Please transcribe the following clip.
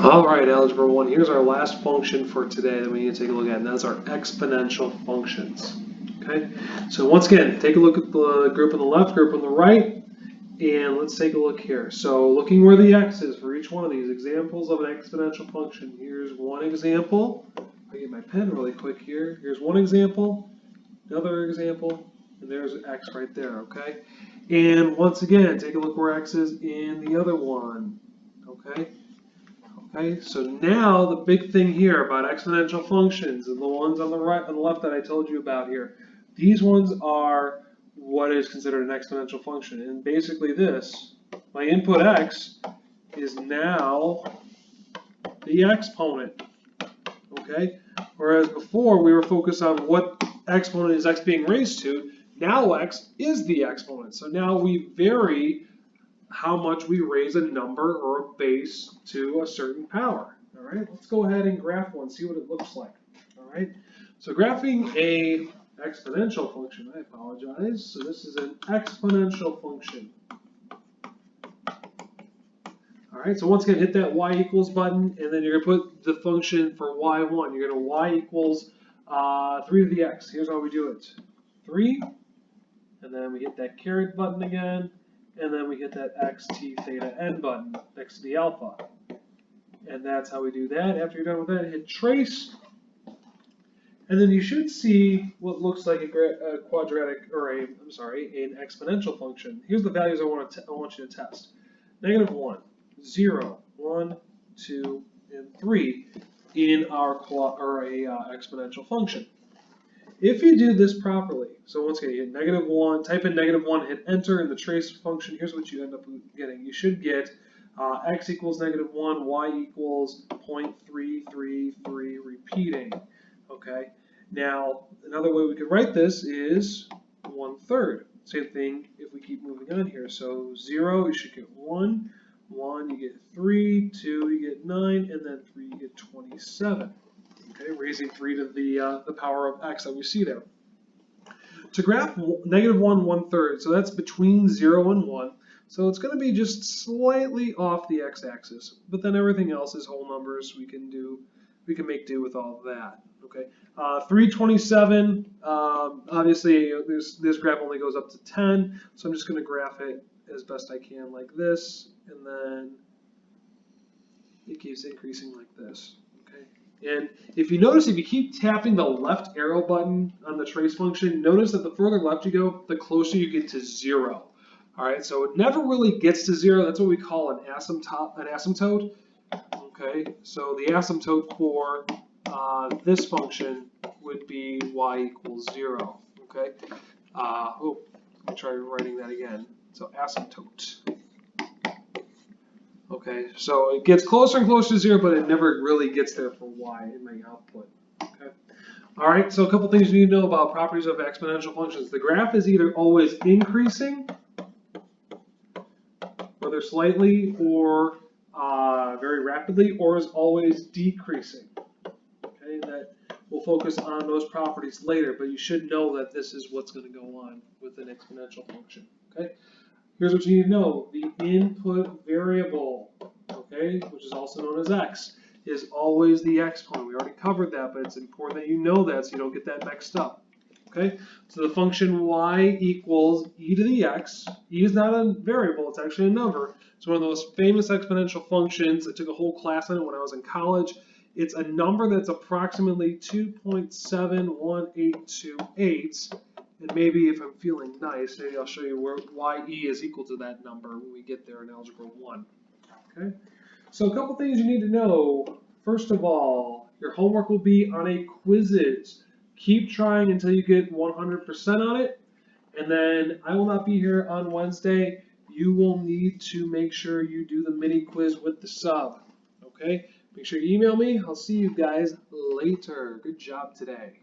All right, Algebra 1, here's our last function for today that we need to take a look at, and that's our exponential functions. Okay, so once again, take a look at the group on the left, group on the right, and let's take a look here. So looking where the x is for each one of these examples of an exponential function. Here's one example. I get my pen really quick here. Here's one example, another example, and there's x right there, okay? And once again, take a look where x is in the other one, okay? Okay, so now the big thing here about exponential functions and the ones on the right and the left that I told you about here, these ones are what is considered an exponential function. And basically this, my input x is now the exponent. Okay? Whereas before we were focused on what exponent is x being raised to, now x is the exponent. So now we vary how much we raise a number or a base to a certain power. All right, let's go ahead and graph one, see what it looks like. All right, so graphing a exponential function, I apologize. So this is an exponential function. All right, so once again, hit that y equals button, and then you're gonna put the function for y1. You're gonna y equals 3 to the x. Here's how we do it. 3, and then we hit that caret button again, and then we hit that x t theta n button next to the alpha. And that's how we do that. After you're done with that, hit trace. And then you should see what looks like a quadratic, or an exponential function. Here's the values I want you to test. -1, 0, 1, 2, and 3 in our exponential function. If you do this properly, so once again, you hit -1, type in -1, hit enter in the trace function, here's what you end up getting. You should get x equals -1, y equals 0.333 repeating, okay? Now, another way we could write this is 1/3. Same thing if we keep moving on here. So 0, you should get 1, 1, you get 3, 2, you get 9, and then 3, you get 27. Okay, raising 3 to the power of x that we see there. To graph -1, 1/3, so that's between 0 and 1. So it's going to be just slightly off the x-axis, but then everything else is whole numbers. We can make do with all of that. Okay, 327. Obviously, this graph only goes up to 10, so I'm just going to graph it as best I can like this, and then it keeps increasing like this. And if you notice, if you keep tapping the left arrow button on the trace function, notice that the further left you go, the closer you get to 0. All right, so it never really gets to 0. That's what we call an asymptote. Okay, so the asymptote for this function would be y equals 0. Okay, let me try writing that again. So asymptote. Okay, so it gets closer and closer to 0, but it never really gets there for y in my output. Okay. All right, so a couple things you need to know about properties of exponential functions. The graph is either always increasing, whether slightly or very rapidly, or is always decreasing. Okay, that we'll focus on those properties later, but you should know that this is what's going to go on with an exponential function. Okay. Here's what you need to know. The input variable, okay, which is also known as x, is always the exponent. We already covered that, but it's important that you know that so you don't get that mixed up. Okay, so the function y equals e to the x. E is not a variable, it's actually a number. It's one of those famous exponential functions. I took a whole class on it when I was in college. It's a number that's approximately 2.71828. And maybe if I'm feeling nice, maybe I'll show you where ye is equal to that number when we get there in Algebra 1. Okay? So a couple things you need to know. First of all, your homework will be on a quizzes. Keep trying until you get 100% on it. And then I will not be here on Wednesday. You will need to make sure you do the mini quiz with the sub. Okay? Make sure you email me. I'll see you guys later. Good job today.